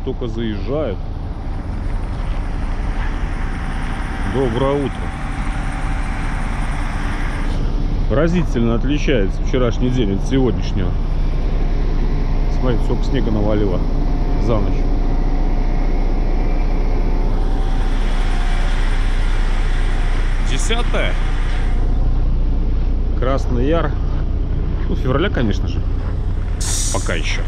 только заезжают. Доброе утро. Разительно отличается вчерашний день от сегодняшнего. Смотрите, сколько снега навалило за ночь. Десятое. Красный Яр. Ну, февраля, конечно же. Пока еще.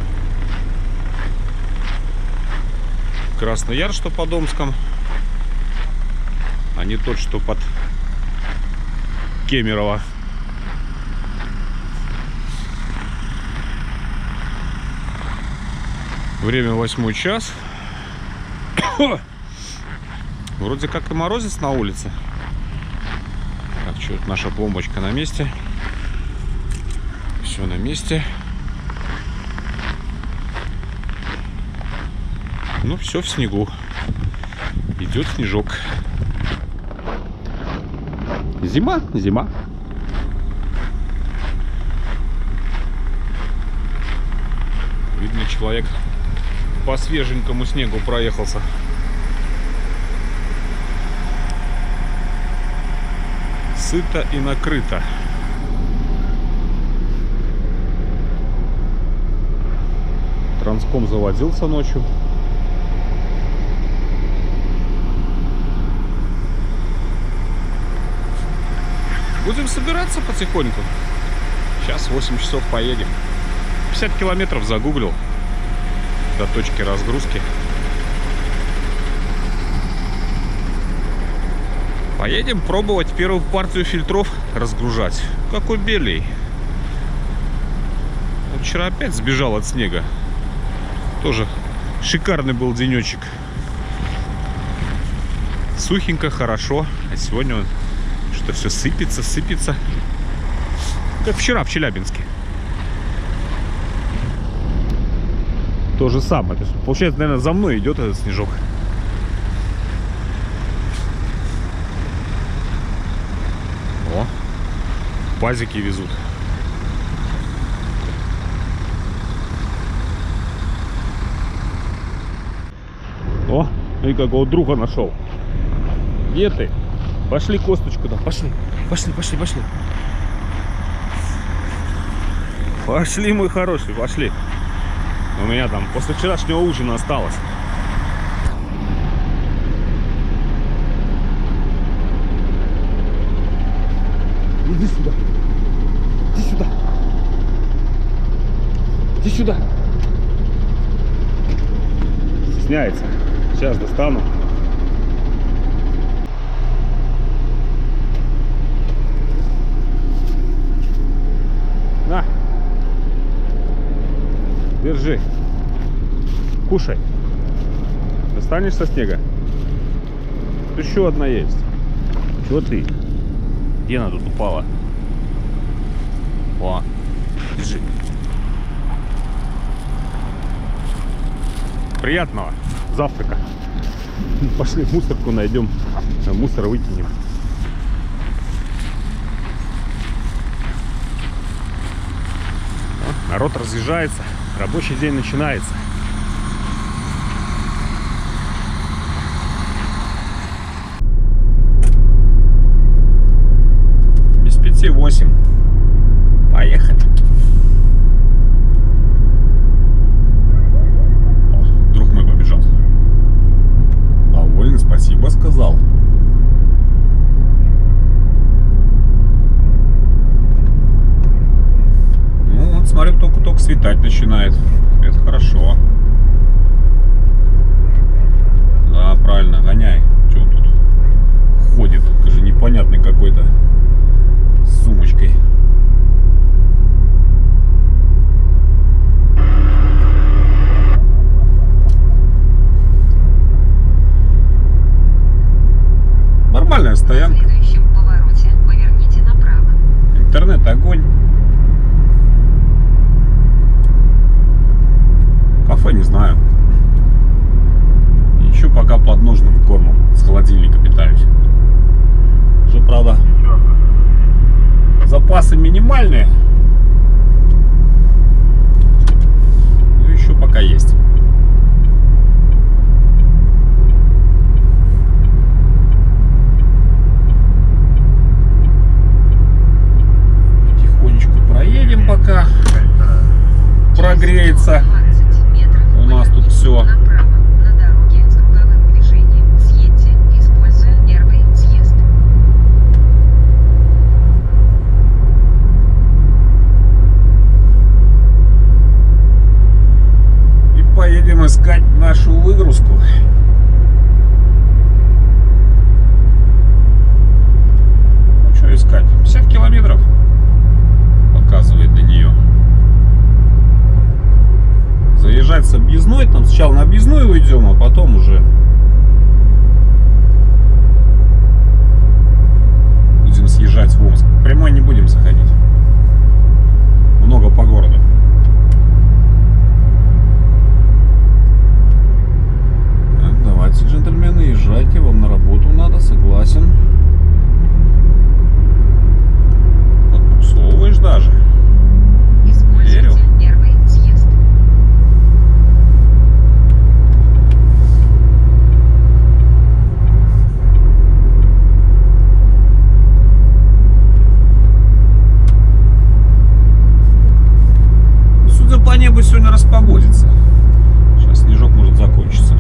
Красный Яр, что под Омском, а не тот, что под Кемерово. Время 8 час. Вроде как и морозец на улице. Так, что это наша пломбочка на месте. Все на месте. Ну, все в снегу. Идет снежок. Зима, зима. Видно, человек по свеженькому снегу проехался. Сыто и накрыто. Транском заводился ночью. Будем собираться потихоньку. Сейчас 8 часов поедем. 50 километров загуглил до точки разгрузки. Поедем пробовать первую партию фильтров разгружать. Какой белей. Вот вчера опять сбежал от снега. Тоже шикарный был денечек. Сухенько, хорошо. А сегодня он что все сыпется, сыпется. Как вчера в Челябинске. То же самое. То есть, получается, наверное, за мной идет этот снежок. О, пазики везут. О, и какого друга нашел. Где ты? Пошли косточку там, пошли. Пошли. Пошли, мой хороший, пошли. У меня там после вчерашнего ужина осталось. Иди сюда. Иди сюда. Иди сюда. Стесняется. Сейчас достану. На. Держи. Кушай. Достанешь со снега? Тут еще одна есть. Чего ты? Где она тут упала? О, держи. Приятного завтрака. Пошли мусорку найдем. Мусор выкинем. О, народ разъезжается. Рабочий день начинается. Без 5:08. Поехали. О, друг мой побежал. Доволен, спасибо сказал. Ну вот, смотрю, только светать начинает. Это хорошо. Да, правильно, гоняй. Чего тут ходит? Это же непонятный какой-то с сумочкой. Нормальная стоянка. В следующем повороте поверните направо. Интернет огонь. Кафе не знаю. Еще пока подножным кормом с холодильника питаюсь. Уже, правда, запасы минимальные. Но еще пока есть. говорится, 20 метров у нас тут поверните всё. направо на дороге с круговым движением. Съедьте, используя первый съезд. И поедем искать нашу выгрузку. Ну что искать? 50 километров показывает до нее. Заезжать с объездной, там сначала на объездную уйдем, а потом уже будем съезжать в Омск. Прямой не будем заходить. Много по городу. Так, давайте, джентльмены, езжайте, вам на работу надо, согласен. Подбуксовываешь даже. Используйте Верю. первый съезд. Судя по небу, сегодня распогодится. Сейчас снежок может закончиться.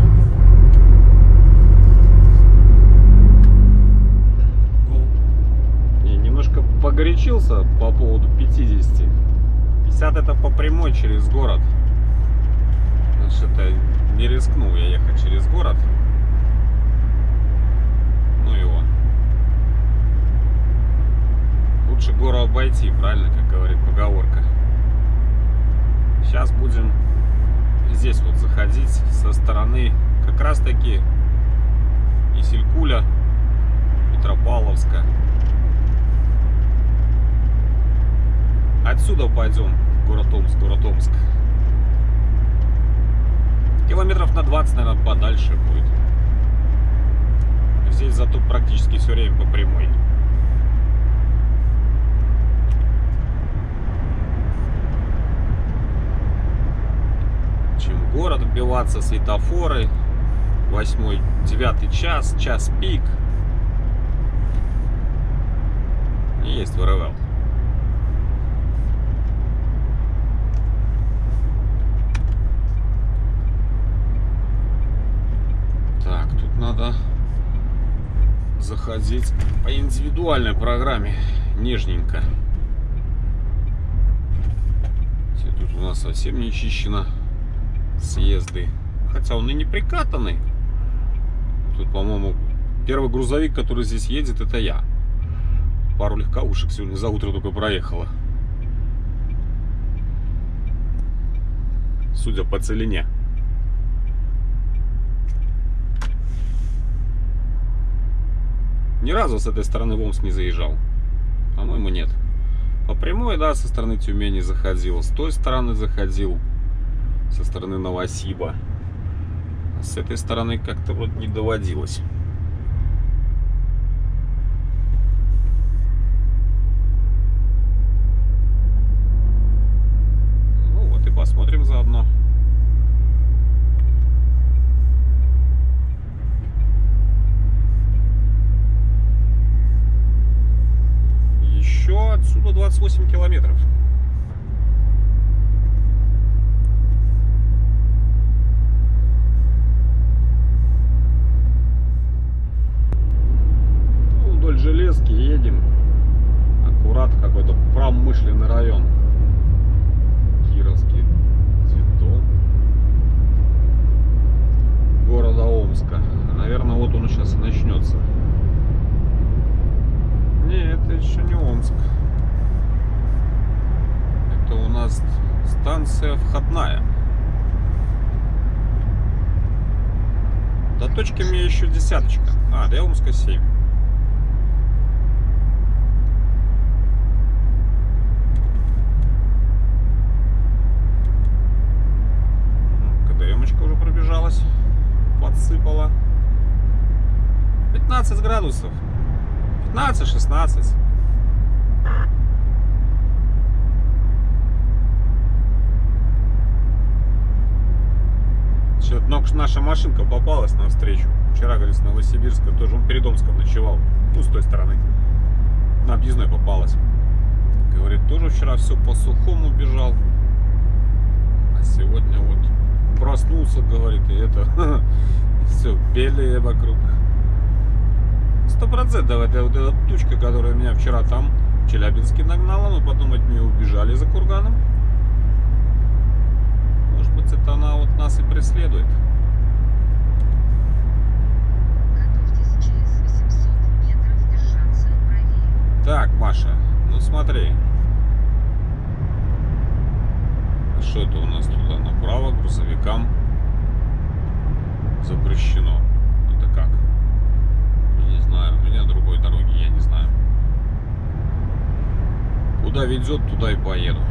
Не, немножко погорячился по поводу 50. 50 это по прямой через город. Значит, это не рискнул я ехать через город. Ну его. Лучше гору обойти, правильно, как говорит поговорка. Сейчас будем здесь вот заходить со стороны как раз таки Исилькуля, Петропавловска. Отсюда пойдем в город Омск. Километров на 20, наверное, подальше будет. Здесь зато практически все время по прямой. Чем в город вбиваться, светофоры, 8-9 час, час пик. И есть ВРЛ. Так, тут надо заходить по индивидуальной программе, нежненько. Тут у нас совсем не чищено съезды, хотя он и не прикатанный. Тут, по-моему, первый грузовик, который здесь едет, это я. Пару легковушек сегодня за утро только проехала, судя по целине. Ни разу с этой стороны в Омск не заезжал. По-моему, нет. По прямой, да, со стороны Тюмени заходил. С той стороны заходил. Со стороны Новосиба. А с этой стороны как-то вот не доводилось. Ну вот и посмотрим заодно. Еще отсюда 28 километров. Ну, вдоль железки едем. Аккурат какой-то промышленный район. Кировский цветок. Города Омска. Наверное, вот он сейчас и начнется. Не, это еще не Омск. Это у нас станция входная. До точки мне еще десяточка. А, до Омска 7. КДМочка уже пробежалась. Подсыпала. 15 градусов. 15-16. Только наша машинка попалась навстречу. Вчера, говорит, с Новосибирска, тоже он перед Омском ночевал. Ну, с той стороны. На объездной попалась. Говорит, тоже вчера все по сухому бежал. А сегодня вот проснулся, говорит, и это все белее вокруг. 100% это вот эта тучка, которая меня вчера там в Челябинске нагнала, мы потом от нее убежали за курганом. Может быть, это она вот нас и преследует. Готовьтесь через 800 метров держаться правее. Так, Маша, ну смотри. Что это у нас туда направо? Грузовикам запрещено. Это как? Не знаю, у меня другой дороги, я не знаю. Куда ведет, туда и поеду.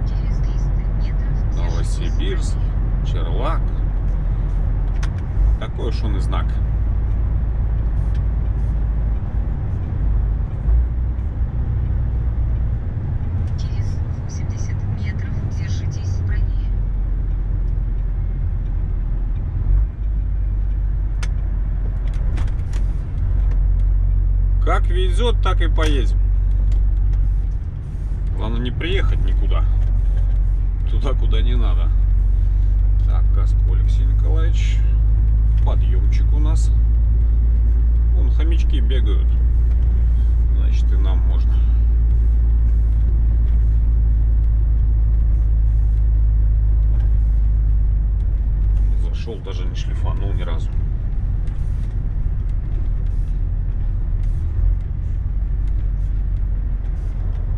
Через 300 метров Новосибирск, Черлак. Такой уж он и знак. Через 80 метров держитесь правее. Как везет, так и поедем. Главное не приехать никуда. Туда, куда не надо. Так, Каско Алексей Николаевич. Подъемчик у нас. Вон хомячки бегают. Значит, и нам можно. Зашел, даже не шлифанул ни разу.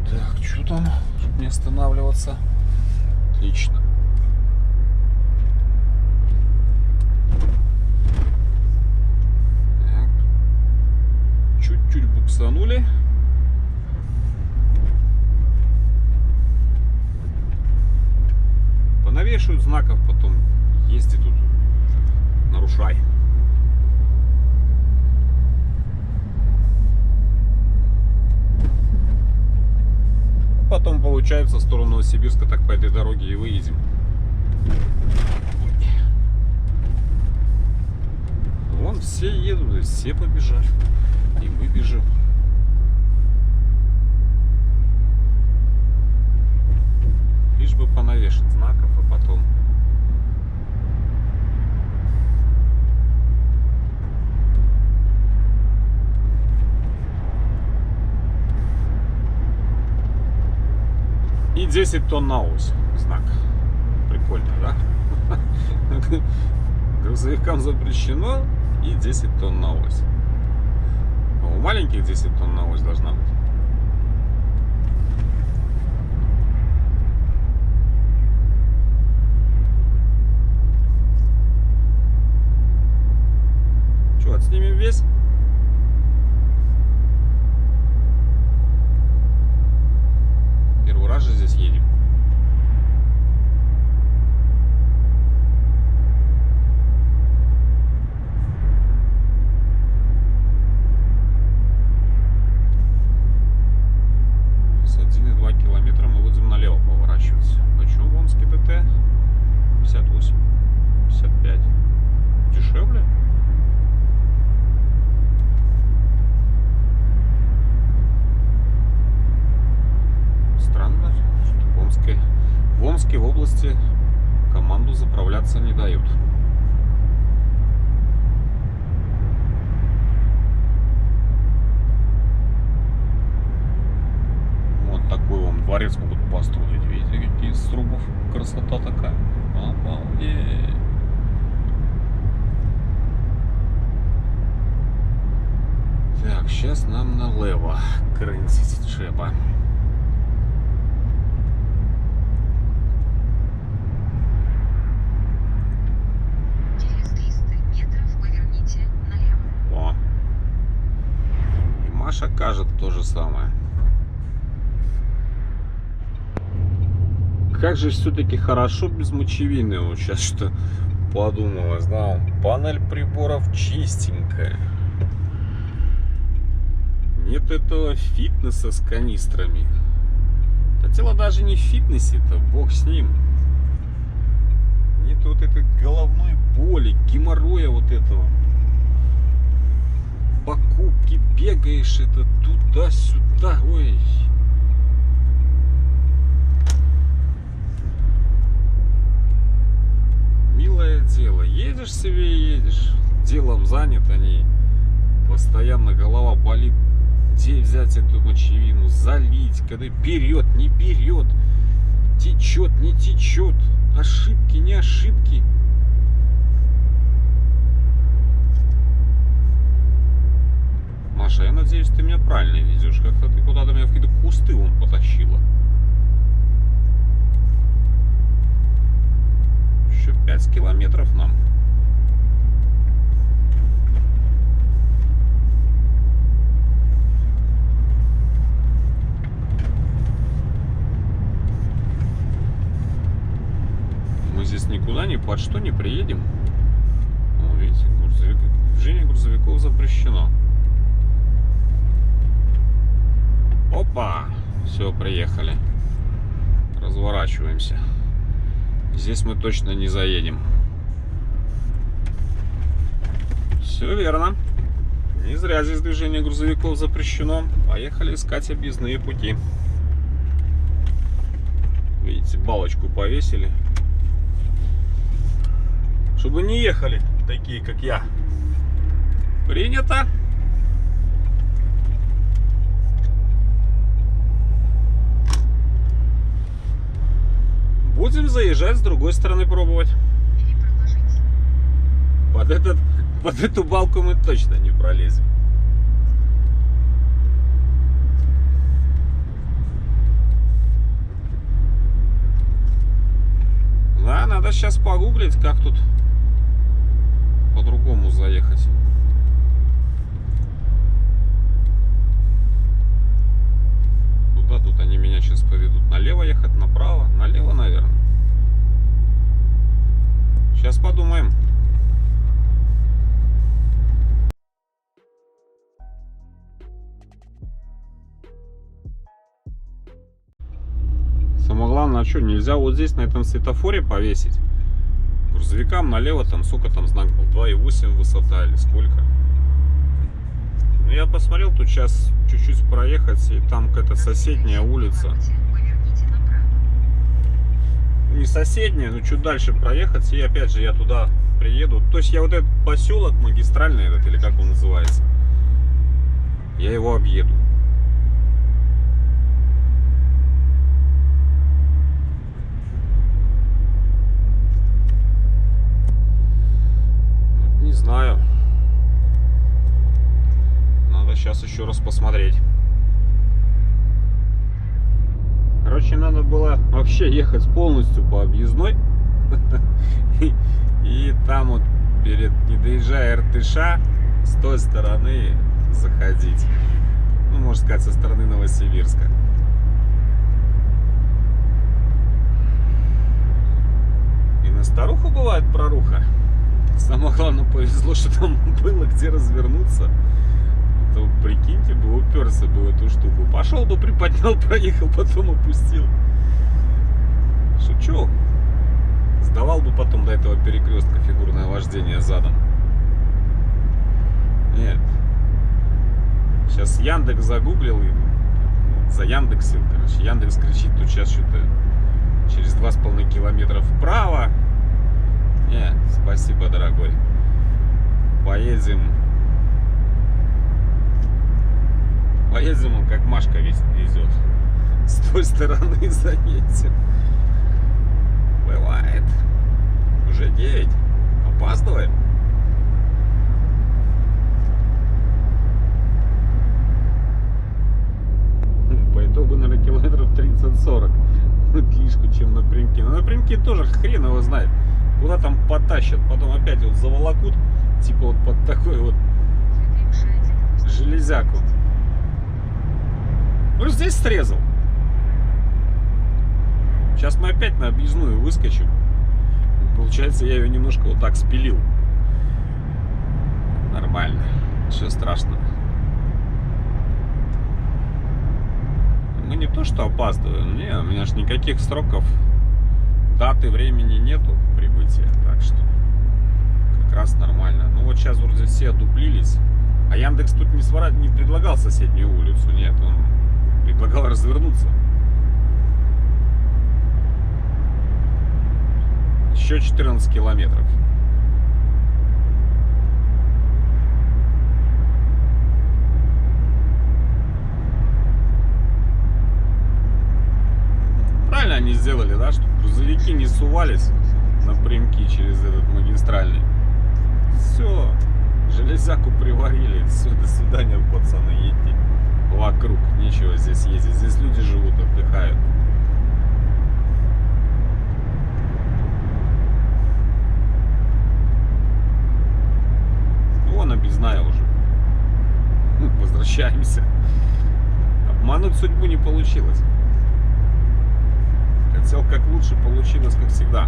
Так, что там? Чтобы не останавливаться. Отлично. Так. Чуть-чуть буксанули. Понавешивают знаков, потом езди тут, нарушай. Потом, получается, в сторону Новосибирска так по этой дороге и выедем. Вон все едут, все побежали. И мы бежим. Лишь бы понавешать знаков, а потом... И 10 тонн на ось знак. Прикольно, да? Грузовикам запрещено и 10 тонн на ось. А у маленьких 10 тонн на ось должна быть. Что, отснимем весь? Первый раз же здесь едем. С 1,2 километра мы будем налево поворачиваться. Почему в Омске ТТ 58, 55? Дешевле? Странно, что в Омске в области команду заправляться не дают. Вот такой вам дворец могут построить. Видите, какие из срубов. Красота такая. Обалдеть. Так, сейчас нам налево. Крынці треба. Через 300 метров поверните налево. О. И Маша кажет то же самое. Как же все-таки хорошо без мочевины. Вот сейчас что подумалось, да? Панель приборов чистенькая. Нет этого фитнеса с канистрами. Это дело даже не в фитнесе-то, бог с ним. Нет вот этой головной боли, геморроя вот этого. Покупки, бегаешь это туда-сюда, ой. дело. Едешь себе, едешь. Делом занят они. Постоянно голова болит. Где взять эту мочевину? Залить. Когда берет, не берет. Течет, не течет. Ошибки, не ошибки. Маша, я надеюсь, ты меня правильно ведешь. Как-то ты куда-то меня в какие-то кусты вон потащила. Еще 5 километров нам. Мы здесь никуда, ни под что не приедем. О, видите, движение грузовиков запрещено. Опа! Все, приехали. Разворачиваемся. Здесь мы точно не заедем. Все верно. Не зря здесь движение грузовиков запрещено. Поехали искать объездные пути. Видите, балочку повесили. Чтобы не ехали такие, как я. Принято. Будем заезжать с другой стороны, пробовать. Или проложить. Под эту балку мы точно не пролезем. Да, надо сейчас погуглить, как тут по-другому заехать. Куда тут они меня сейчас поведут? Налево ехать, направо? Налево, наверное. Сейчас подумаем. Самое главное, что нельзя вот здесь на этом светофоре повесить. Грузовикам налево там, сколько там знак был? 2,8 высота или сколько? Ну, я посмотрел, тут сейчас чуть-чуть проехать, и там какая-то соседняя улица. Поверните направо. Не соседняя, но чуть дальше проехать, и опять же я туда приеду. То есть я вот этот поселок магистральный этот, или как он называется, я его объеду. Не знаю. Надо сейчас еще раз посмотреть. Короче, надо было вообще ехать полностью по объездной. И там вот, не доезжая РТШ, с той стороны заходить. Ну, можно сказать, со стороны Новосибирска. И на старуху бывает проруха. Самое главное, повезло, что там было где развернуться. То, прикиньте, бы уперся бы в эту штуку. Пошел бы, приподнял, проехал, потом опустил. Шучу. Сдавал бы потом до этого перекрестка фигурное вождение задом. Нет. Сейчас Яндекс загуглил и заяндексил, короче. Яндекс кричит, тут сейчас что-то через 2,5 километра вправо. Нет, спасибо, дорогой. Поедем. Поедем, он как Машка везет. С той стороны заедем. Бывает. Уже 9. Опаздываем. По итогу, наверное, километров 30-40. Лишку, чем напрямки. Но напрямки тоже хрен его знает. Куда там потащат, потом опять вот заволокут, типа вот под такой вот железяку. Ну, здесь срезал. Сейчас мы опять на объездную выскочим. Получается, я ее немножко вот так спилил. Нормально. Ничего страшного. Мы не то что опаздываем. Не, у меня ж никаких сроков, даты, времени нету прибытия. Так что как раз нормально. Ну вот сейчас вроде все одуплились. А Яндекс тут не предлагал соседнюю улицу. Нет, он предлагал развернуться. Еще 14 километров. сделали, да, чтобы грузовики не сувались напрямки через этот магистральный. Все, железяку приварили. Все, до свидания, пацаны, едьте вокруг. Нечего здесь ездить. Здесь люди живут, отдыхают. Вон объездная уже. Возвращаемся. Обмануть судьбу не получилось. Хотел как лучше, получилось как всегда.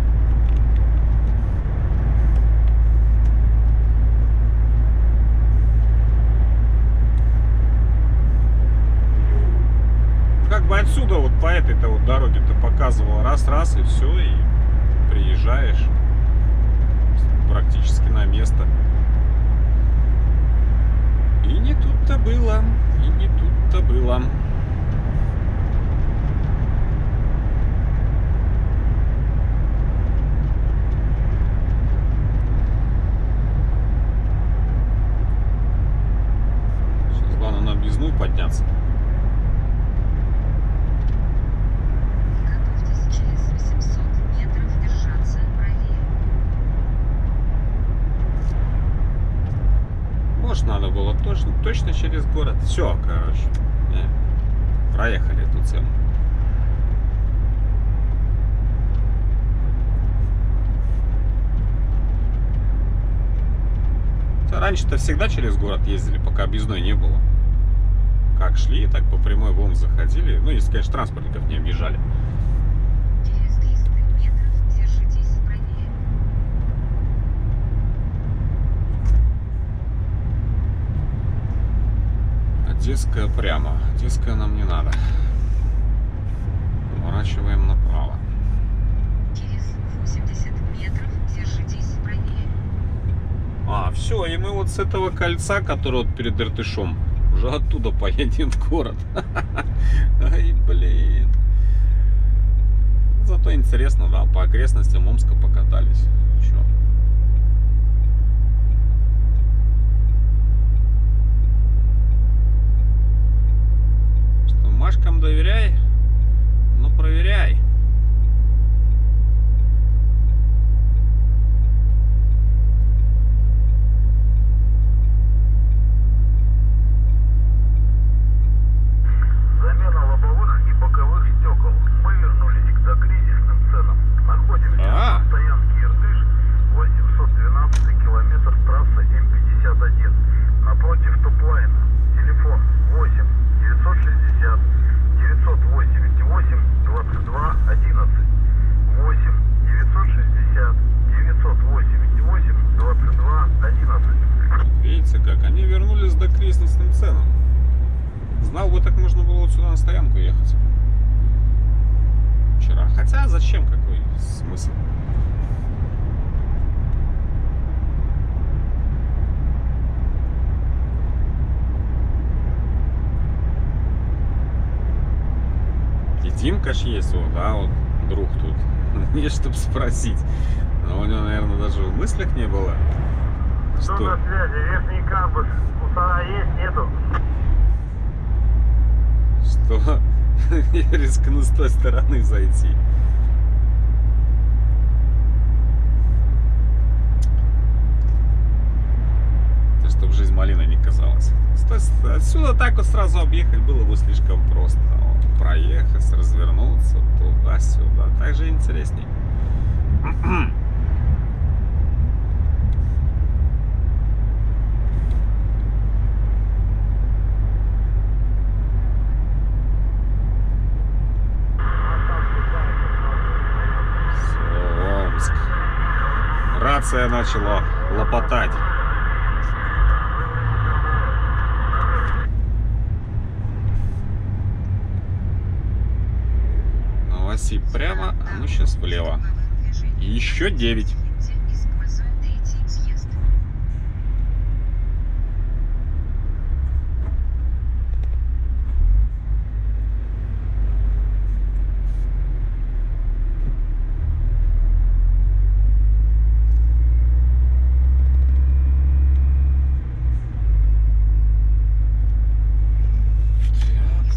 Как бы отсюда вот по этой-то вот дороге ты показывал раз-раз и все, и приезжаешь практически на место. И не тут-то было, и не тут-то было. Сейчас главное на объездную подняться. Готовьтесь через 800 метров держаться правее. Может, надо было точно через город. Все, короче. Проехали эту тему. Раньше-то всегда через город ездили, пока объездной не было. Как шли, так по прямой вон заходили. Ну, если, конечно, транспортников не объезжали. Через 300 метров держитесь правее. Одесская прямо. Одесская нам не надо. Поворачиваем направо. Через 80 метров держитесь правее. Все, и мы вот с этого кольца, которое вот перед Иртышом, уже оттуда поедем в город. Ай, блин. Зато интересно, да, по окрестностям Омска покатались. Чё? Что, Машкам доверяй, но проверяй. Замена лобовых и боковых стекол. Мы вернулись к докризисным ценам. Находимся на стоянке Иртыш, 812 километр трассы М51. Напротив топлайна. Телефон 8 960 988 22 11. 8 960 988 22 11. Видите как? Они вернулись до кризисным ценам. Знал бы, так можно было вот сюда на стоянку ехать. Вчера. Хотя зачем? Какой смысл? И Димка ж есть, вот, да, вот друг тут. Есть, чтобы спросить. Но у него, наверное, даже в мыслях не было. Что на связи? Верхний кампус. Мусора есть? Нету? Что я рискну с той стороны зайти. Это чтобы жизнь малиной не казалась. Отсюда так вот сразу объехать было бы слишком просто. Вот, проехать, развернуться туда-сюда. Так же интересней. Омск. Рация начала лопотать. Новосиб прямо, а мы сейчас влево. И еще 9. Используя третий съезд.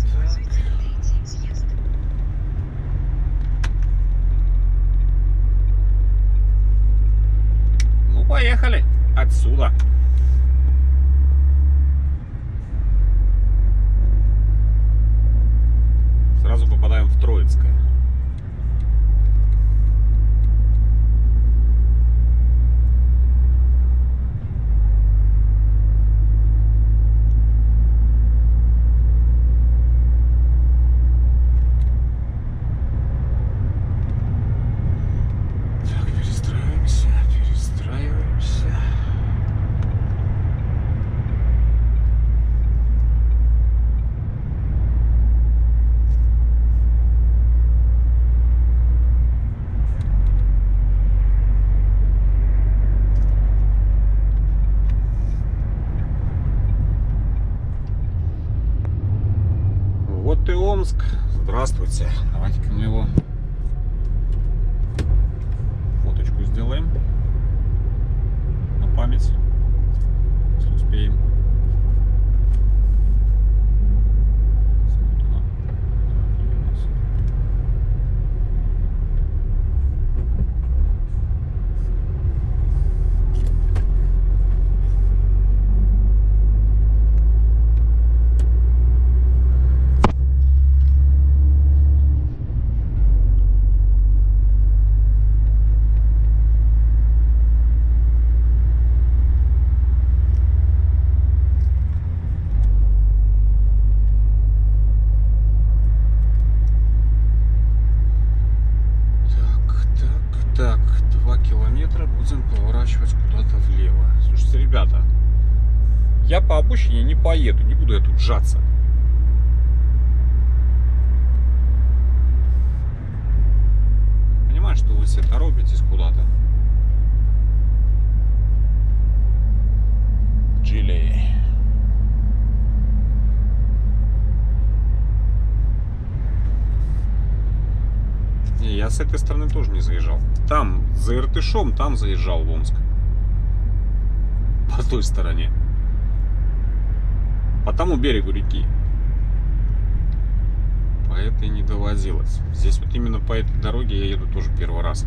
Используйте третий съезд. Троицкая. Так, перестраиваемся. Вот и Омск. Здравствуйте. Давайте-ка мы его фоточку сделаем на память, если успеем. Так, 2 километра, будем поворачивать куда-то влево. Слушайте, ребята, я по обочине не поеду, не буду я тут сжаться. Понимаю, что вы все торопитесь куда-то. Джили. Не, я с этой стороны тоже не заезжал. Там, за Иртышом, там заезжал в Омск. По той стороне. По тому берегу реки. По этой не довозилось. Здесь вот именно по этой дороге я еду тоже первый раз.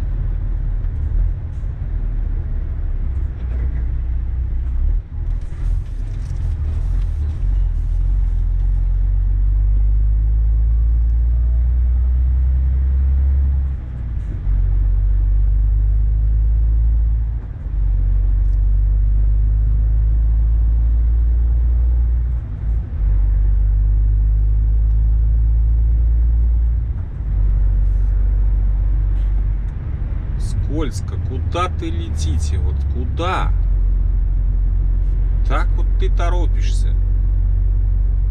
Скользко. Куда ты летите? Вот куда? Так вот ты торопишься.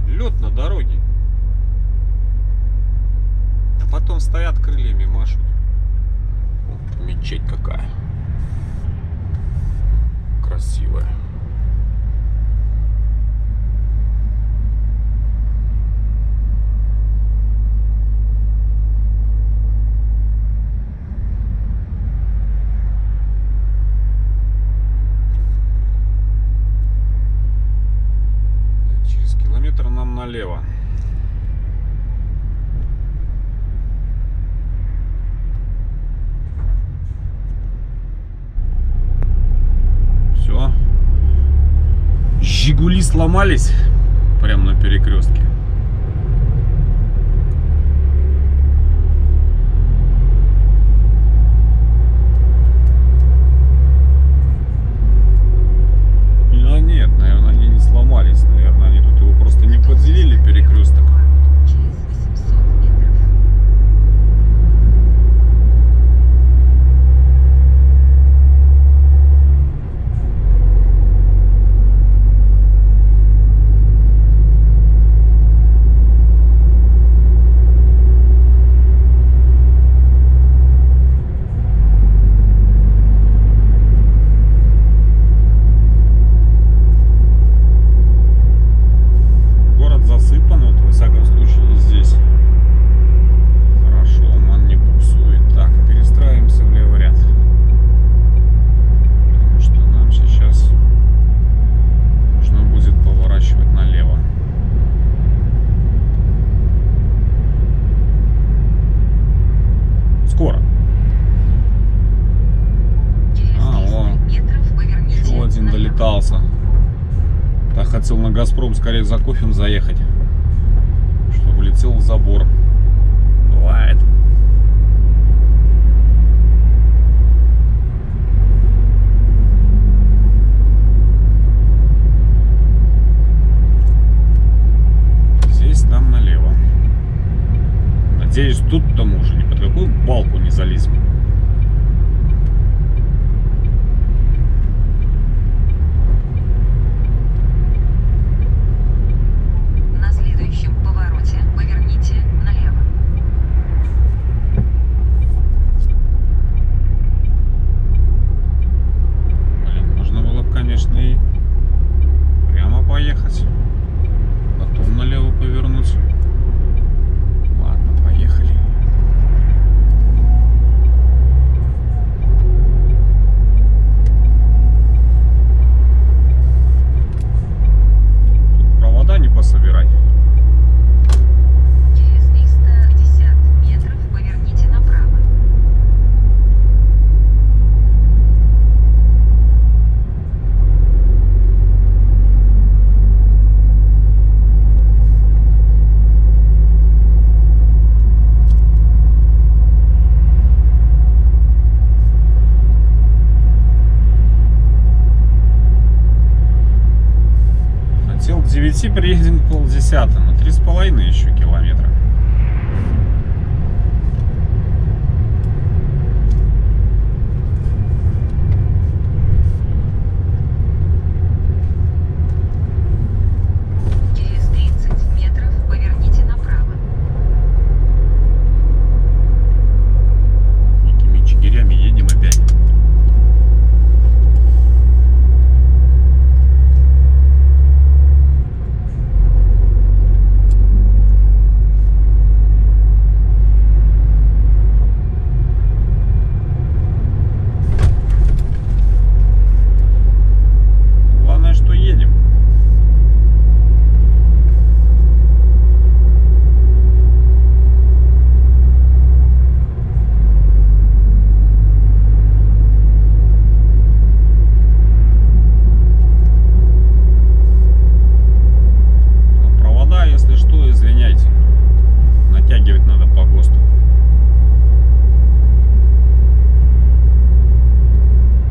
Лед на дороге. А потом стоят крыльями, машут. О, мечеть какая. Красивая. Нам налево. Все. Жигули сломались прямо на перекрестке. А нет, наверное, они не сломались. Наверное, они тут его просто не поделили, перекресток. Через 800 метров. Долетался. Так хотел на Газпром скорее за кофе заехать, чтобы летел в забор. Давай. есть тут-то мы уже ни под какую балку не залезем. На следующем повороте поверните налево. Блин, можно было бы, конечно, и прямо поехать. Потом налево повернуть. Ладно, поехали. Тут провода не пособирать. Через 350 метров поверните направо. Хотел к 9 приедем к 9:30, но 3,5 еще километра. Через 30 метров поверните направо. Какими чигирями едем опять. Главное, что едем. Но провода, если что, извиняйте. Натягивать надо по ГОСТу.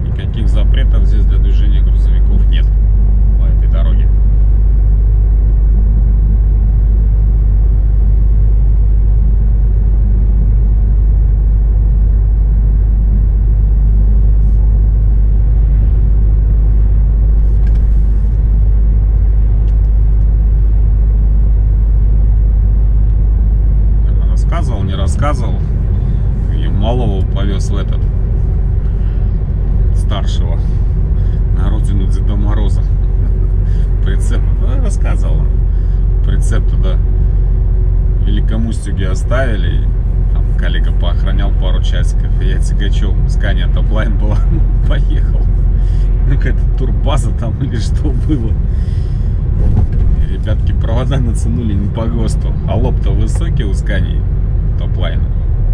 Никаких запретов здесь для движения грузовиков нет по этой дороге. Рассказывал, не рассказывал. И малого повез в этот старшего на родину Деда Мороза. Прицеп, рассказывал он. Прицеп туда в Великомустюге оставили. И там коллега поохранял пару часиков. И я тягачом, Скания топлайн была, поехал. Ну, какая-то турбаза там или что было. И ребятки провода натянули не по ГОСТу. А лоб-то высокий у Скании топлайна.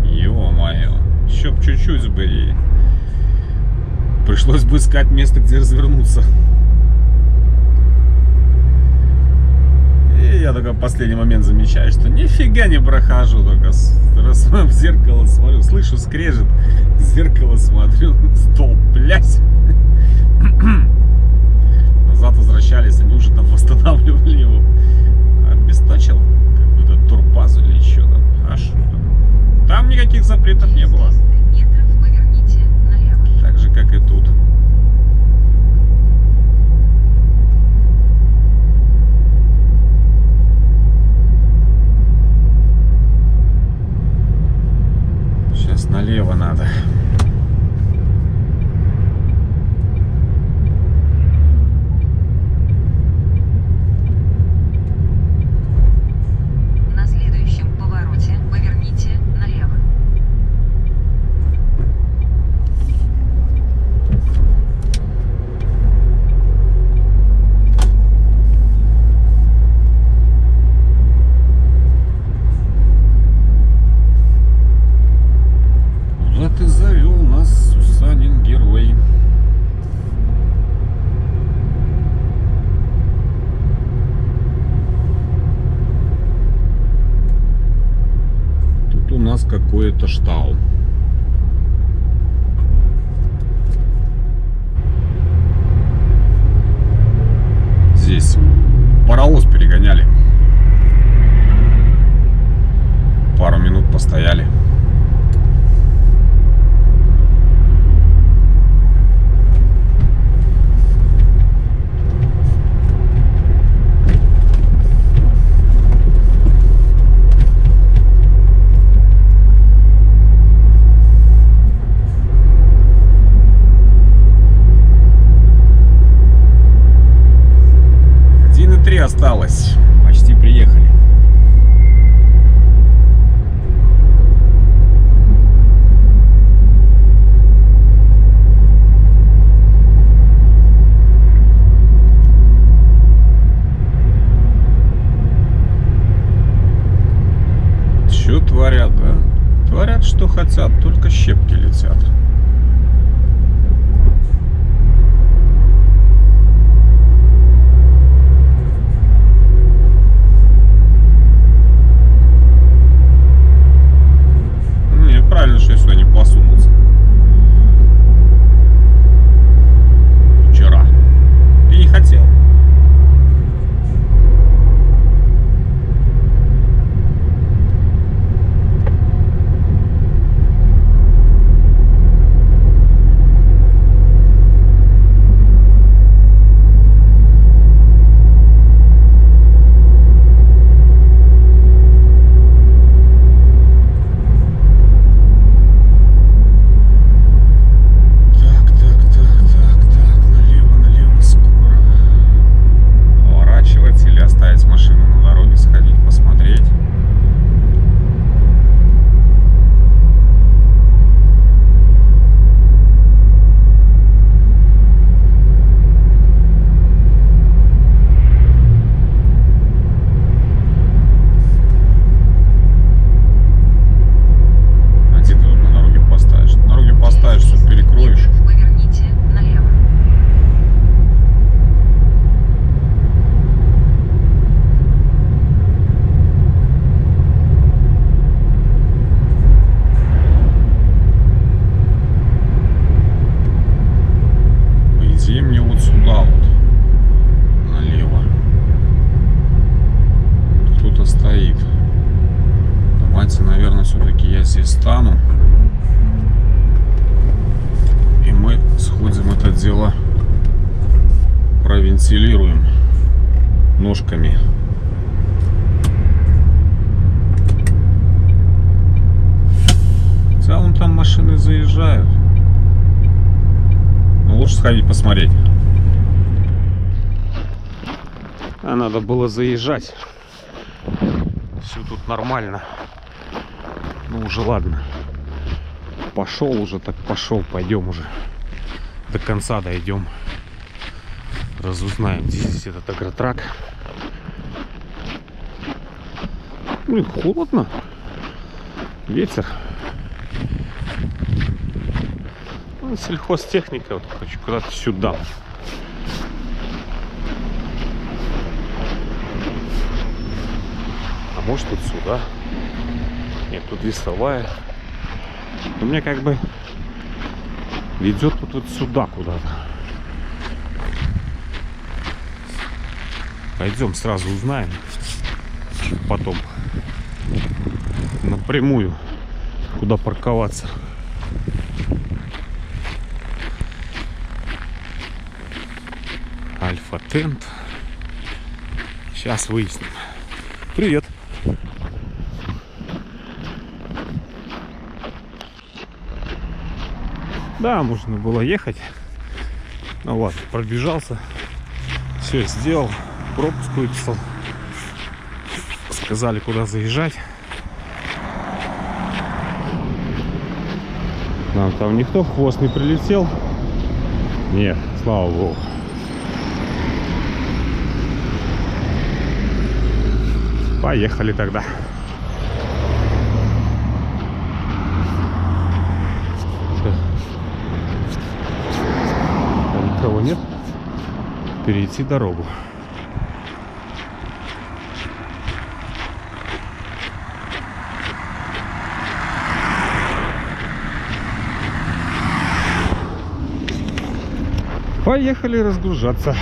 Ё-моё. Еще б чуть-чуть бы и пришлось бы искать место, где развернуться. И я только в последний момент замечаю, что нифига не прохожу. Только в зеркало смотрю, слышу скрежет. В зеркало смотрю, столб, блядь. Назад возвращались, они уже там восстанавливали его. Обесточил какую-то турбазу или еще там. А что там? Там никаких запретов не было. Через 300 метров поверните налево. Так же, как и тут. Сейчас налево надо. На следующем повороте поверните налево. Куда ты завел нас, Сусанин герой? Тут у нас какое-то штау. Здесь паровоз перегоняли. Пару минут постояли. стояли. Осталось. Почти приехали. Что творят, да? Творят, что хотят, только щепки летят. Правильно, что я сюда не посунулся вчера. И не хотел. Провентилируем ножками. В целом там машины заезжают. Но лучше сходить посмотреть. А надо было заезжать. Все тут нормально. Ну уже ладно. Пошел уже, так пошел. Пойдем уже. До конца дойдем. Разузнаем, где здесь этот агротрак. Блин, холодно. Ветер. Ну, сельхозтехника. Вот хочу куда-то сюда. А может вот сюда. Нет, тут весовая. У меня как бы ведет вот сюда куда-то. Пойдем сразу узнаем. Потом напрямую, куда парковаться. Альфа-тент. Сейчас выясним. Привет. Да, можно было ехать. Ну ладно, пробежался. Все сделал. Пропуск выписал. Сказали, куда заезжать. Нам там никто в хвост не прилетел. Нет, слава богу. Поехали тогда. Никого нет. Перейти дорогу. Поехали разгружаться.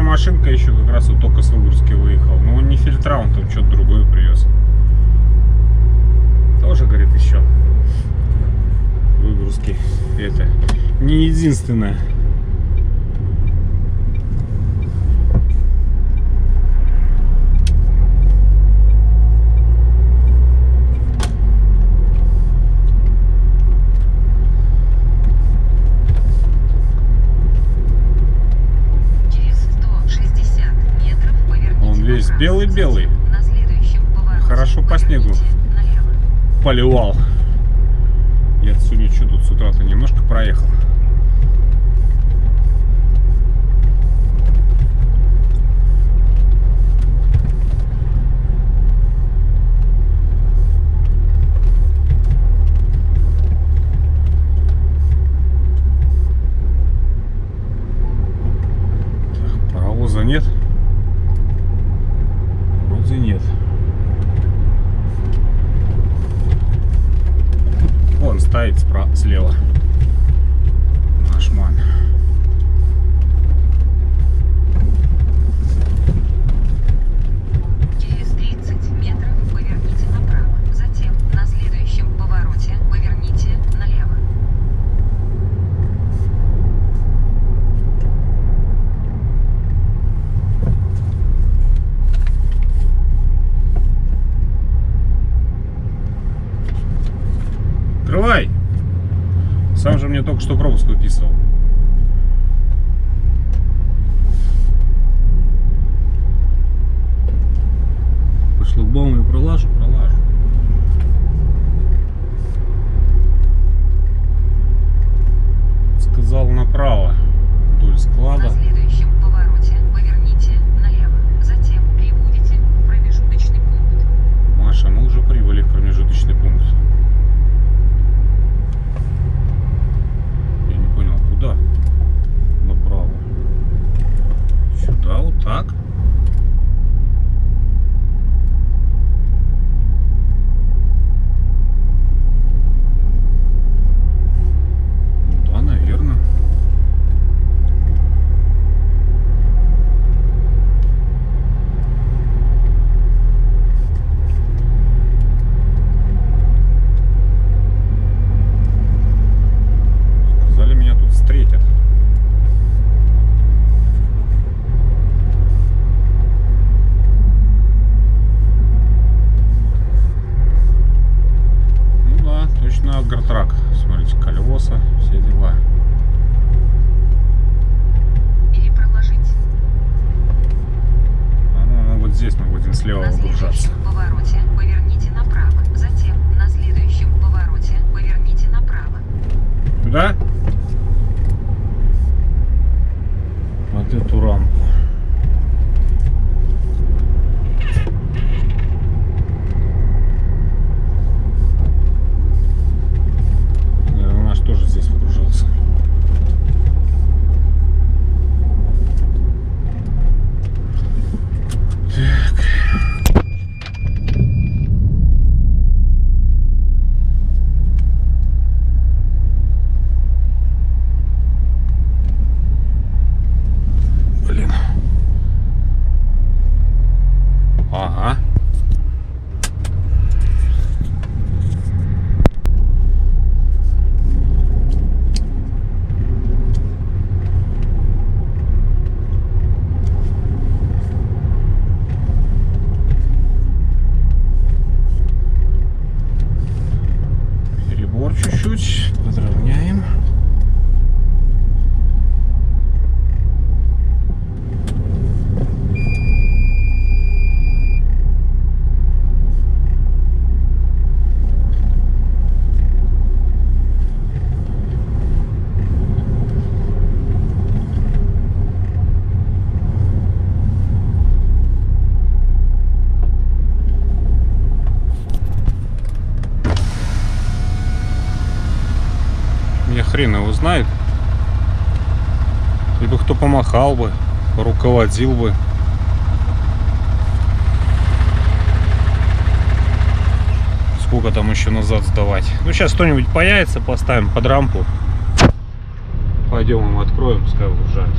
машинка еще как раз вот только с выгрузки выехал. Но он не фильтра, он там что-то другое привез. Тоже, говорит, еще выгрузки. Это не единственное. Весь белый-белый. Хорошо по снегу поливал. Я сегодня что тут с утра-то немножко проехал. Так, паровоза нет. Нет. Он стоит слева. Наш ман. Через 30 метров поверните направо. Затем на следующем повороте поверните налево. Открывай! Сам же мне только что пропуск выписывал. По шлагбауму я пролажу. Сказал направо вдоль склада. На следующем повороте поверните налево. Затем прибудете в промежуточный пункт. Маша, мы уже прибыли в промежуточный пункт. Куда? Направо. Сюда, вот так. Ну да, наверное. Встретят. Ну да, точно агротрак. Смотрите, колеса, все дела. Перепроложить. Ну, вот здесь мы будем слева На выгружаться. следующем повороте поверните направо. Затем на следующем повороте поверните направо. Сюда? Вот эту рамку. Наверное, наш тоже здесь выгружался. Так. Блин. Ага. Перебор чуть-чуть подровняем. Я хрен его знает. Либо кто помахал бы, руководил бы. Сколько там еще назад сдавать? Ну, сейчас кто-нибудь появится, поставим под рампу. Пойдем им откроем, пускай выгружают.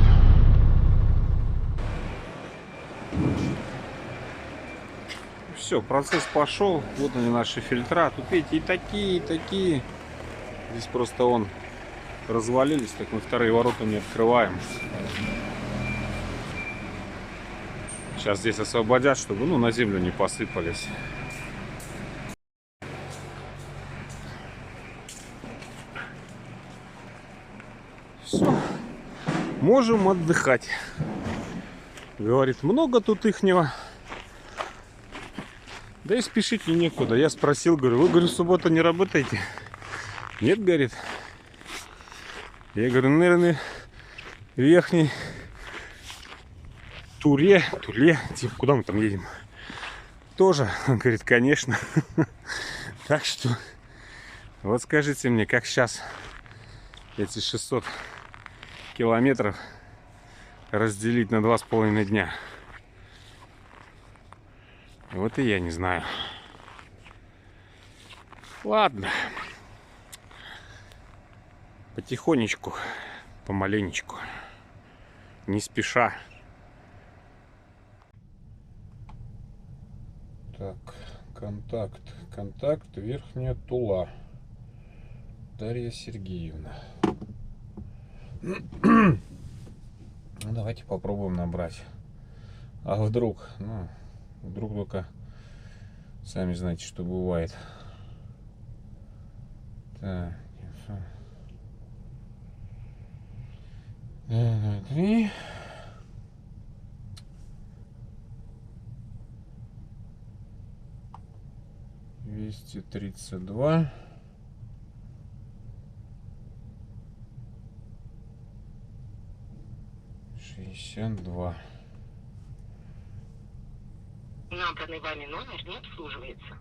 Все, процесс пошел. Вот они, наши фильтра. Тут эти и такие, и такие. Здесь просто развалились, так мы вторые ворота не открываем. Сейчас здесь освободят, чтобы на землю не посыпались. Все, можем отдыхать. Говорит, много тут ихнего. Да и спешить мне некуда. Я спросил, говорю, вы, говорю, в субботу не работаете? Нет, говорит. Я говорю, наверное, верхний Туле, типа, куда мы там едем? Тоже, он говорит, конечно. Так что, вот скажите мне, как сейчас эти 600 километров разделить на 2,5 дня? Вот и я не знаю. Ладно. Потихонечку, помаленечку, не спеша. Так, контакт, Верхняя Тула. Дарья Сергеевна. Ну, давайте попробуем набрать. А вдруг, вдруг только, сами знаете, что бывает. Так, 3. Двести 32. 62. Набранный вами номер не обслуживается.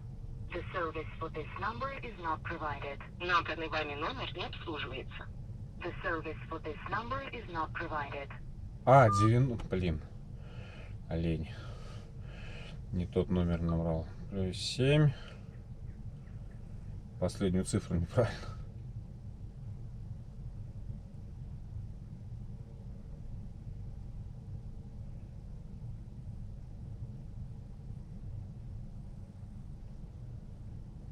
The service for this number is not provided. Набранный вами номер не обслуживается. The service for this number is not provided. Блин. Олень. Не тот номер набрал. Плюс 7. Последнюю цифру неправильно.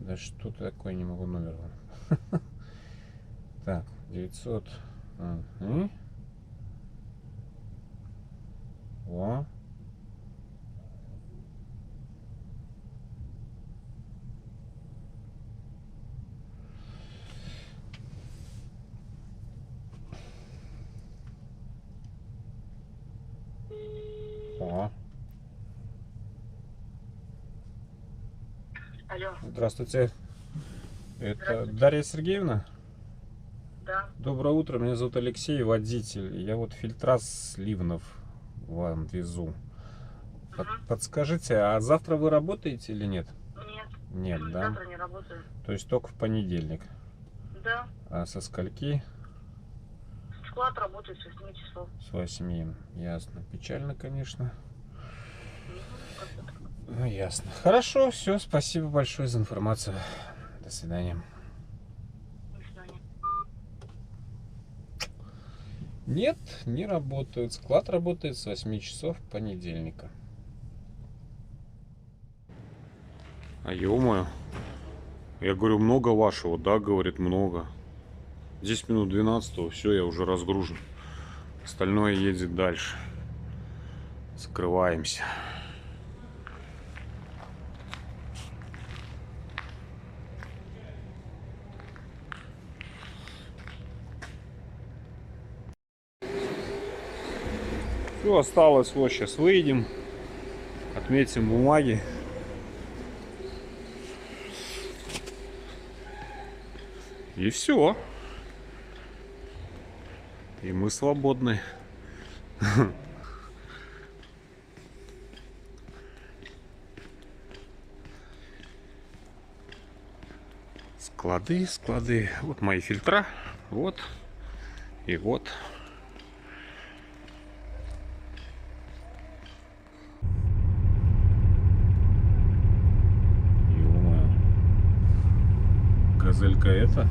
Да что такое, не могу номер. Так, 900. О. О. Алло. Здравствуйте. Это Здравствуйте. Дарья Сергеевна? Да. Доброе утро, меня зовут Алексей, водитель. Я вот фильтра сливнов вам везу. Подскажите, а завтра вы работаете или нет? Нет. Нет, да? Завтра не работаю. То есть только в понедельник. Да. А со скольки? Склад работает с 8 часов. С 8. Ясно. Печально, конечно. Как-то так. Ну, ясно. Хорошо, все, спасибо большое за информацию. До свидания. До свидания. Нет, не работает. Склад работает с 8 часов понедельника. А ё-моё. Я говорю, много вашего? Да, говорит, много. 10 минут 12, все, я уже разгружен. Остальное едет дальше. Скрываемся. Все, осталось, вот сейчас выйдем, отметим бумаги. И все. И мы свободны. Склады. Вот мои фильтра. Вот. И вот. Ё-моё. Газелька это.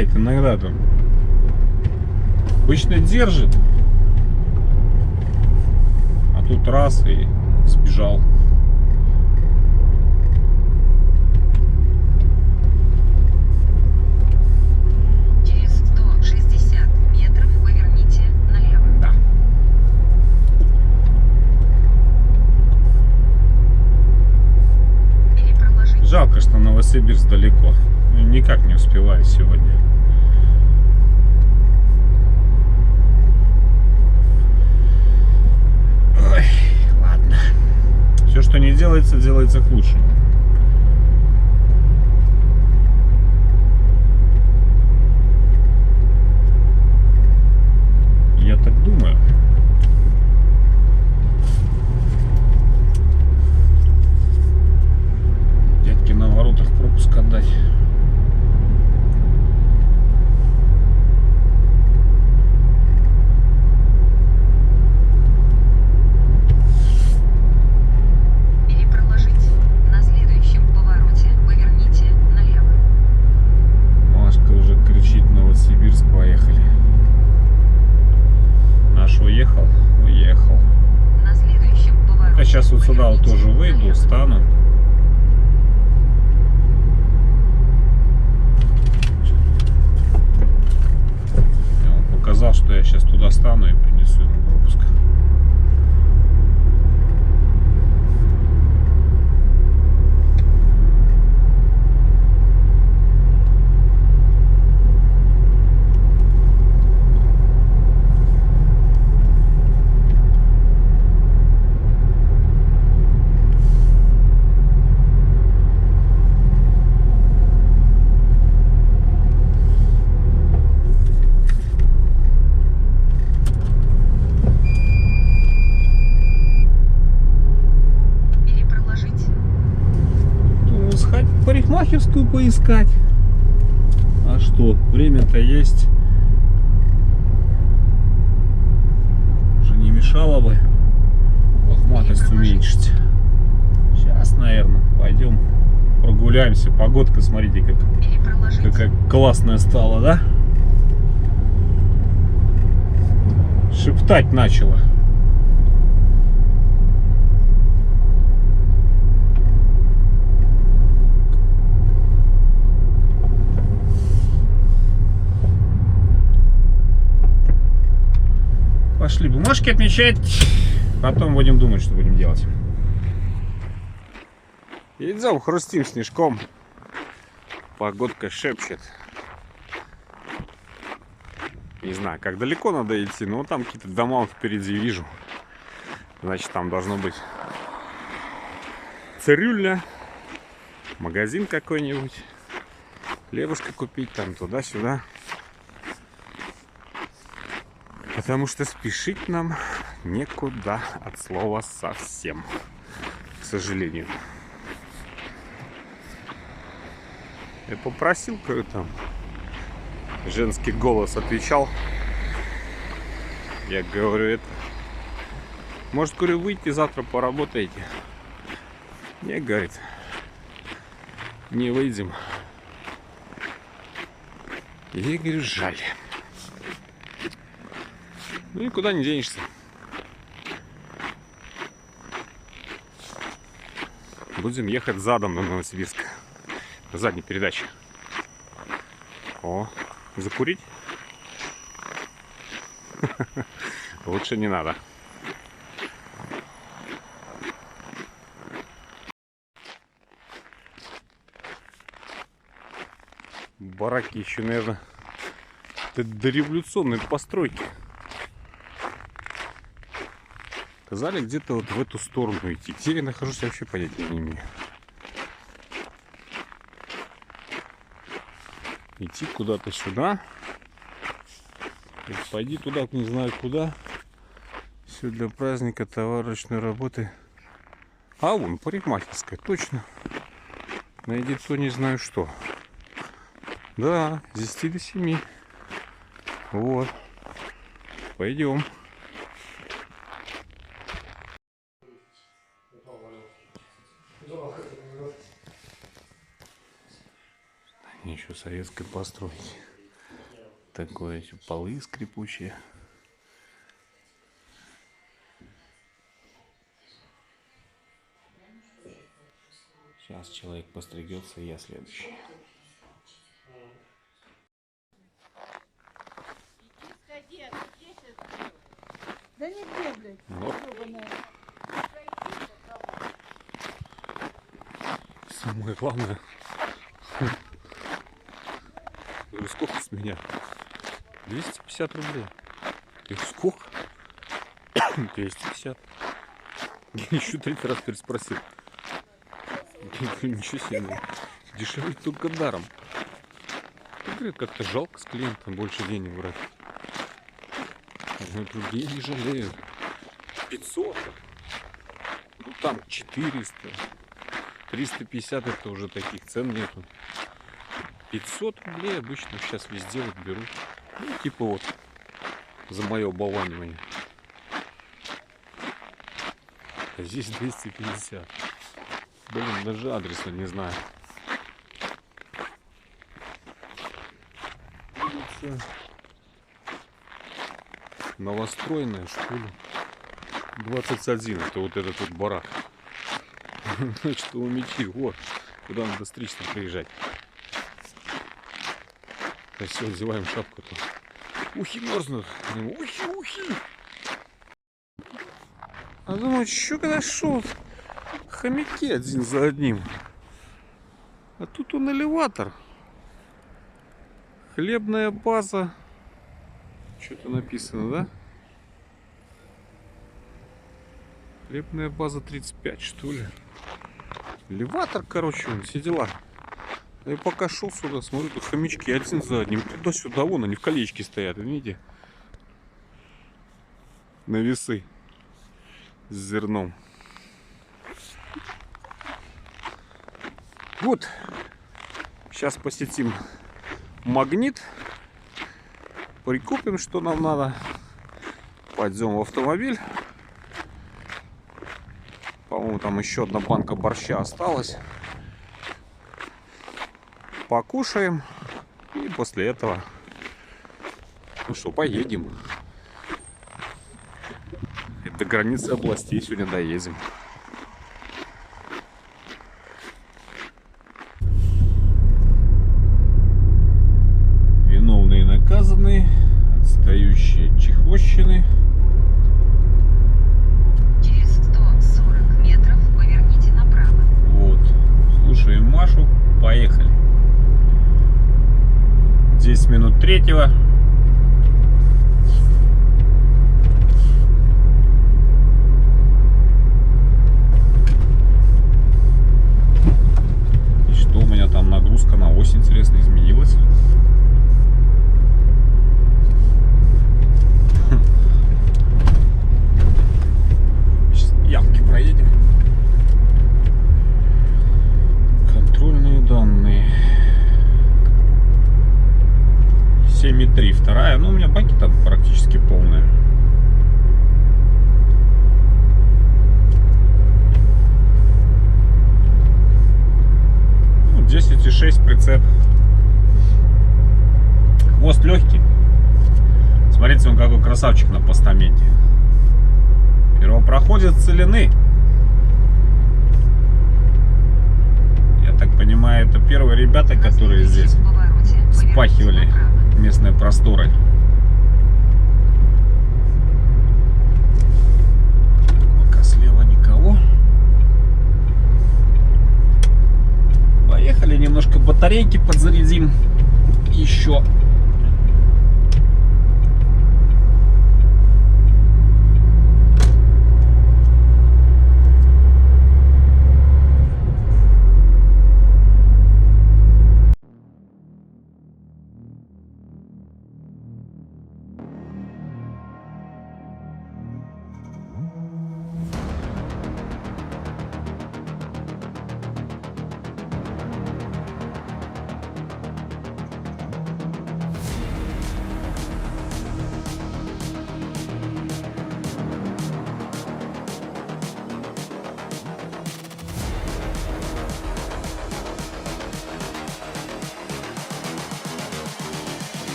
бывает иногда там. Обычно держит. А тут раз и сбежал. Через 160 метров поверните налево. Да. Перепроложить. Жалко, что Новосибирск далеко. Никак не успеваю сегодня. Ой, ладно. Все, что не делается, делается к лучшему. Я так думаю. Дядьке на воротах пропуск отдать. Перепроложить. На следующем повороте поверните налево. Машка уже кричит: Новосибирск, поехали. Наш уехал? Уехал. На следующем повороте. Я сейчас вот сюда вот тоже выйду, налево. встану. Я вам показал, что я сейчас туда стану и принесу ему пропуск. Перепроложить. Думаю, сходить в парикмахерскую поискать. А что, время-то есть. Уже не мешало бы лохматость уменьшить. Сейчас, наверное, пойдем прогуляемся. Погодка, смотрите, Перепроложить. какая классная стала, да? Шептать начала. Пошли бумажки отмечать. Потом будем думать, что будем делать. Идем, хрустим снежком. Погодка шепчет. Не знаю, как далеко надо идти, но там какие-то дома впереди вижу. Значит, там должно быть цирюльня, магазин какой-нибудь, хлебушка купить там туда-сюда. Потому что спешить нам некуда от слова совсем, к сожалению. Я попросил, там женский голос отвечал. Я говорю, это... Может, говорю, выйти завтра поработаете? Не, говорит, не выйдем. Я говорю, жаль. Ну никуда не денешься. Будем ехать задом на Новосибирск. На задней передаче. О, закурить? Лучше не надо. Бараки еще, наверное, дореволюционные постройки. Сказали где-то вот в эту сторону идти. Где я нахожусь, вообще понятия не имею. Идти куда-то сюда. Пойди туда, не знаю куда. Все для праздника, товар ручной работы. А вон парикмахерская, точно. Найди то не знаю что. Да, с 10 до 7. Вот. Пойдем. Еще советской постройки. такое, еще полы скрипучие. Сейчас человек постригется, и я следующий. Да нигде, блядь. Вот. Самое главное. Говорю, сколько с меня? 250 рублей. Я говорю, сколько? 250. Я еще третий раз переспросил. Я говорю, ничего себе. Дешевле только даром. Я говорю, как-то жалко с клиентом больше денег брать. Но другие не жалеют. 500. Ну там 400. 350 это уже таких цен нету. 500 рублей обычно сейчас везде вот берут. Ну, типа вот за мое оболванивание. А здесь 250. Блин, даже адреса не знаю. Улица новостроенная, что ли? 21. Это вот этот вот барак. Значит, у мечи. Вот. Куда надо стричься приезжать. Все, одеваем шапку-то. Ухи мерзнут. Ухи. А думаю, что когда шел? Хомяки один за одним. А тут он элеватор. Хлебная база. Что-то написано, да? Хлебная база 35, что ли? Элеватор, короче, все дела. Я пока шел сюда, смотрю, тут хомячки один за одним. Туда-сюда, вон они в колечке стоят, видите? На весы с зерном. Вот. Сейчас посетим Магнит. Прикупим, что нам надо. Пойдем в автомобиль. По-моему, там еще одна банка борща осталась. Покушаем. И после этого, ну что, поедем. До границы областей сегодня доедем. Виновные наказаны, отстающие чехвощины. Через 140 метров поверните направо. Вот. Слушаем Машу. Поехали. 10 минут третьего. И что у меня там нагрузка на ось, интересно, изменилась? Сейчас ямки проедем. Контрольные данные. 7,3 вторая. Ну, у меня баки там практически полные. Ну, 10,6 прицеп. Хвост легкий. Смотрите, он какой красавчик на постаменте. Первопроходец целины. Я так понимаю, это первые ребята, которые здесь вспахивали местные просторы. Пока слева никого. Поехали, немножко батарейки подзарядим. Еще.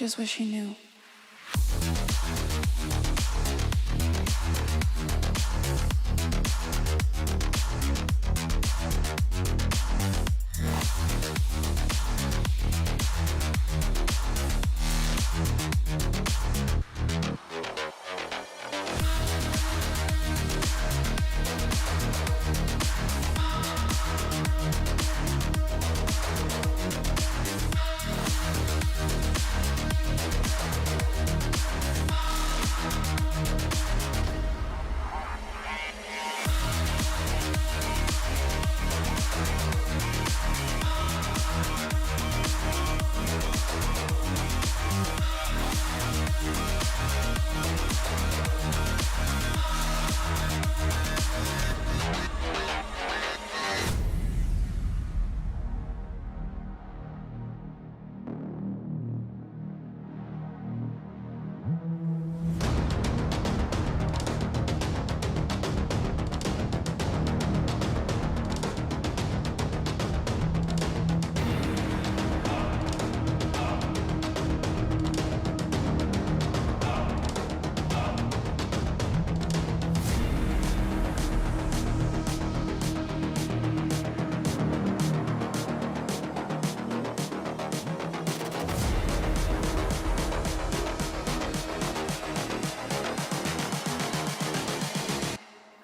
just wish he knew.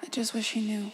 I just wish he knew.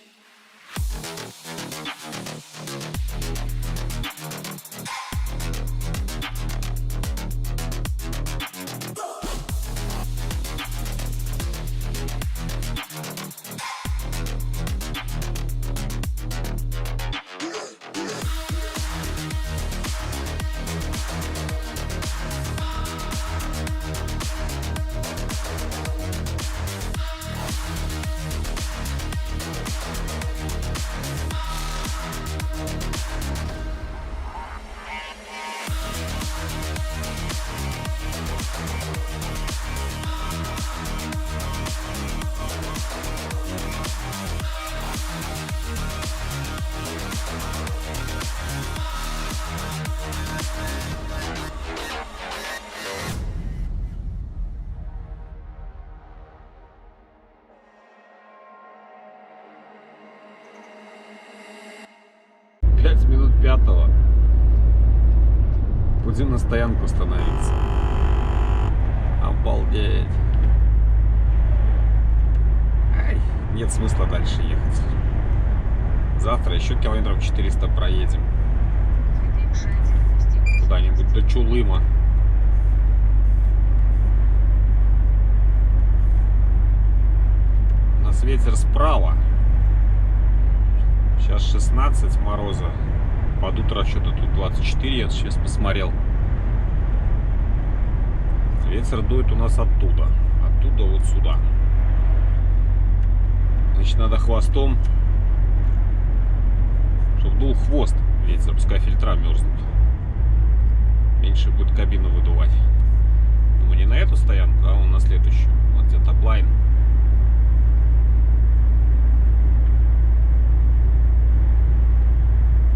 Минут 5-го. Будем на стоянку становиться. Обалдеть. Ай, нет смысла дальше ехать. Завтра еще километров 400 проедем. Куда-нибудь до Чулыма. У нас ветер справа. Сейчас 16 мороза. Под утро что-то тут 24, я сейчас посмотрел. Ветер дует у нас оттуда. Оттуда вот сюда. Значит, надо хвостом, чтобы дул хвост ветер, пускай фильтра мерзнут. Меньше будет кабину выдувать. Думаю, не на эту стоянку, а вон на следующую. Вот где топлайн.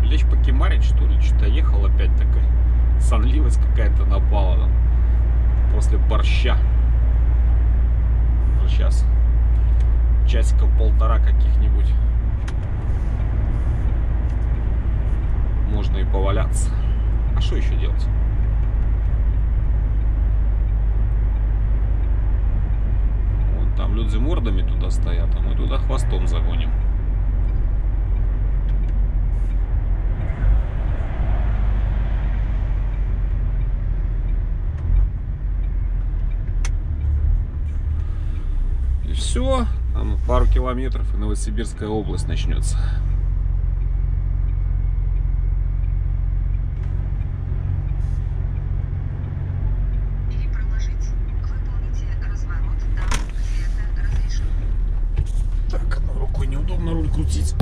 Лечь покемарить, что ли? Что-то ехал опять такая. Сонливость какая-то напала там. После борща. Уже сейчас часиков полтора каких-нибудь. Можно и поваляться. А что еще делать? Вон там люди мордами туда стоят, а мы туда хвостом загоним. Все, там пару километров и Новосибирская область начнется. Или проложить. Выполните разворот там, где это разрешено. Так, одной рукой неудобно руль крутить.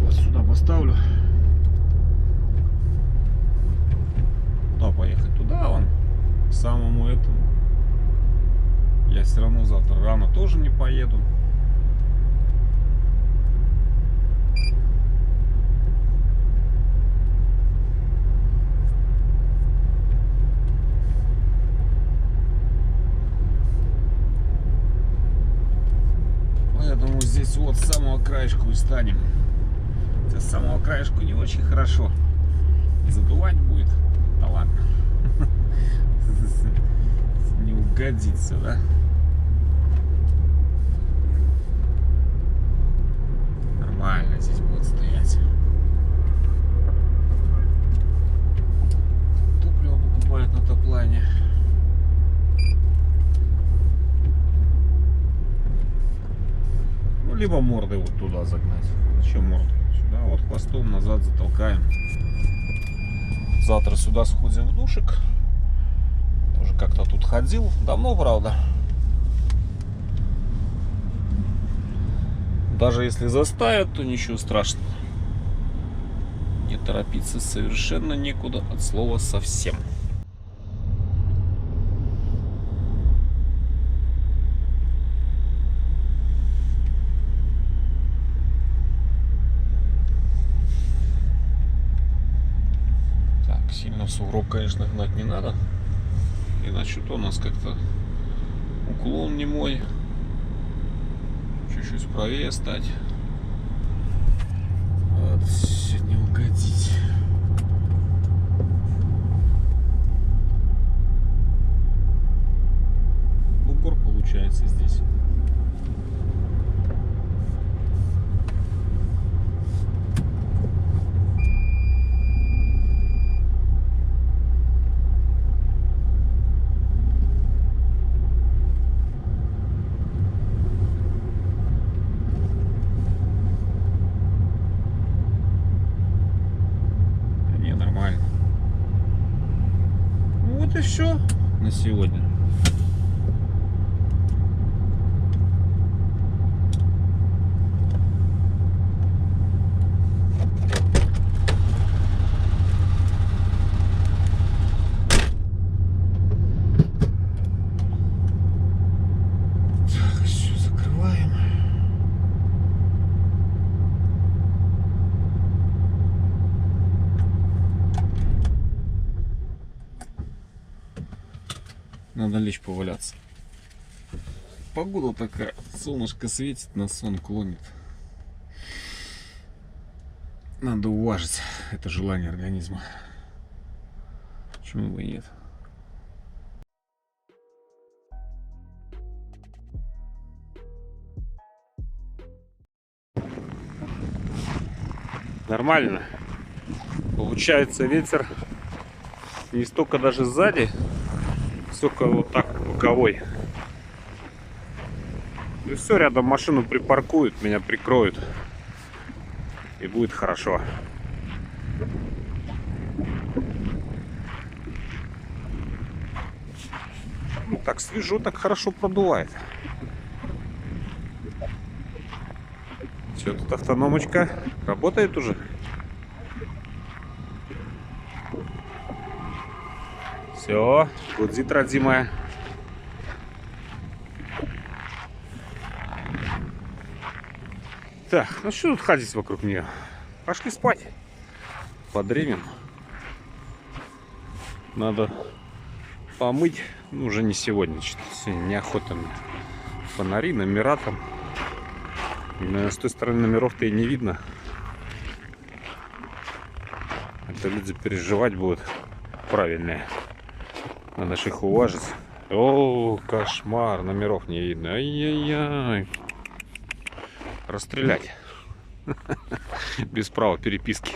Вот сюда поставлю. Куда поехать? Туда вон, к самому этому. Я все равно завтра рано тоже не поеду. Сейчас вот с самого краешку и станем. Хотя с самого краешку не очень хорошо. Задувать будет. Да ладно. Не угодится, да? Нормально здесь будет стоять. Топливо покупают на топлане. Ну, либо мордой вот туда загнать. Зачем мордой? Сюда вот хвостом назад затолкаем. Завтра сюда сходим в душик. Тоже как-то тут ходил. Давно, правда. Даже если заставят, то ничего страшного. Не торопиться совершенно некуда, от слова совсем. Так, сильно в сугроб, конечно, гнать не надо. Иначе то у нас как-то уклон не мой. Чуть-чуть правее стать. Вот, не угодить. Бугор получается здесь. И все на сегодня. Так, все закрываем. Надо лечь поваляться. Погода такая, солнышко светит, на сон клонит. Надо уважить это желание организма. Почему бы и нет? Нормально. Получается, ветер не столько даже сзади, сколько вот так боковой. И все, рядом машину припаркуют, меня прикроют. И будет хорошо. Ну, так свежо, так хорошо продувает. Все, тут автономочка работает уже. Все, гудзит, родимая. Так, ну что тут ходить вокруг нее? Пошли спать. Подремем. Надо помыть. Ну, уже не сегодня. Сегодня неохота мне. Фонари, номера там. И, наверное, с той стороны номеров-то и не видно. Это люди переживать будут. Правильные. Надо же их уважить. О, кошмар. Номеров не видно. Ай-яй-яй. Расстрелять. Без права переписки.